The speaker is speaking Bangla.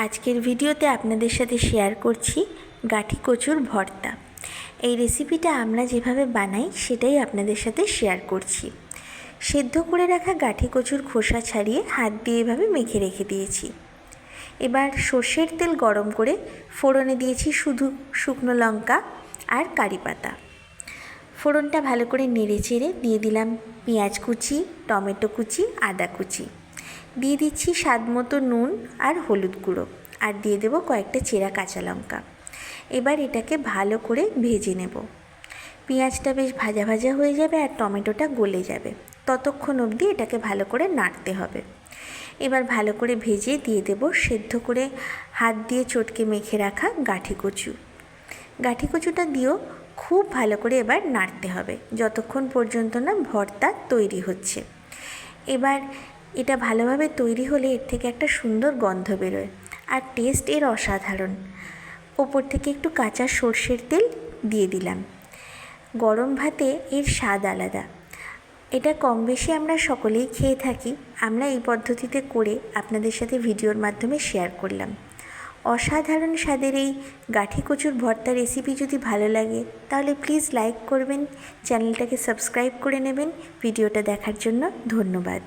আজকের ভিডিওতে আপনাদের সাথে শেয়ার করছি গাঠি কচুর ভর্তা। এই রেসিপিটা আমরা যেভাবে বানাই সেটাই আপনাদের সাথে শেয়ার করছি। সেদ্ধ করে রাখা গাঠি কচুর খোসা ছাড়িয়ে হাত দিয়ে এভাবে মেখে রেখে দিয়েছি। এবার সর্ষের তেল গরম করে ফোড়নে দিয়েছি শুধু শুকনো লঙ্কা আর কারি পাতা। ফোড়নটা ভালো করে নেড়ে চেড়ে দিয়ে দিলাম পেঁয়াজ কুচি, টমেটো কুচি, আদা কুচি। দিয়ে দিচ্ছি স্বাদ মতো নুন আর হলুদ গুঁড়ো, আর দিয়ে দেবো কয়েকটা চেরা কাঁচা লঙ্কা। এবার এটাকে ভালো করে ভেজে নেব। পেঁয়াজটা বেশ ভাজা ভাজা হয়ে যাবে আর টমেটোটা গলে যাবে, ততক্ষণ অবধি এটাকে ভালো করে নাড়তে হবে। এবার ভালো করে ভেজে দিয়ে দেব সেদ্ধ করে হাত দিয়ে চটকে মেখে রাখা গাঠি কচু। গাঠি কচুটা দিয়েও খুব ভালো করে এবার নাড়তে হবে যতক্ষণ পর্যন্ত না ভর্তা তৈরি হচ্ছে। এবার এটা ভালোভাবে তৈরি হলে এর থেকে একটা সুন্দর গন্ধ বেরোয় আর টেস্ট এর অসাধারণ। ওপর থেকে একটু কাঁচা সর্ষের তেল দিয়ে দিলাম। গরম ভাতে এর স্বাদ আলাদা। এটা কম বেশি আমরা সকলেই খেয়ে থাকি। আমরা এই পদ্ধতিতে করে আপনাদের সাথে ভিডিওর মাধ্যমে শেয়ার করলাম। অসাধারণ স্বাদের এই গাঠি কচুর ভর্তা রেসিপি যদি ভালো লাগে তাহলে প্লিজ লাইক করবেন, চ্যানেলটাকে সাবস্ক্রাইব করে নেবেন। ভিডিওটা দেখার জন্য ধন্যবাদ।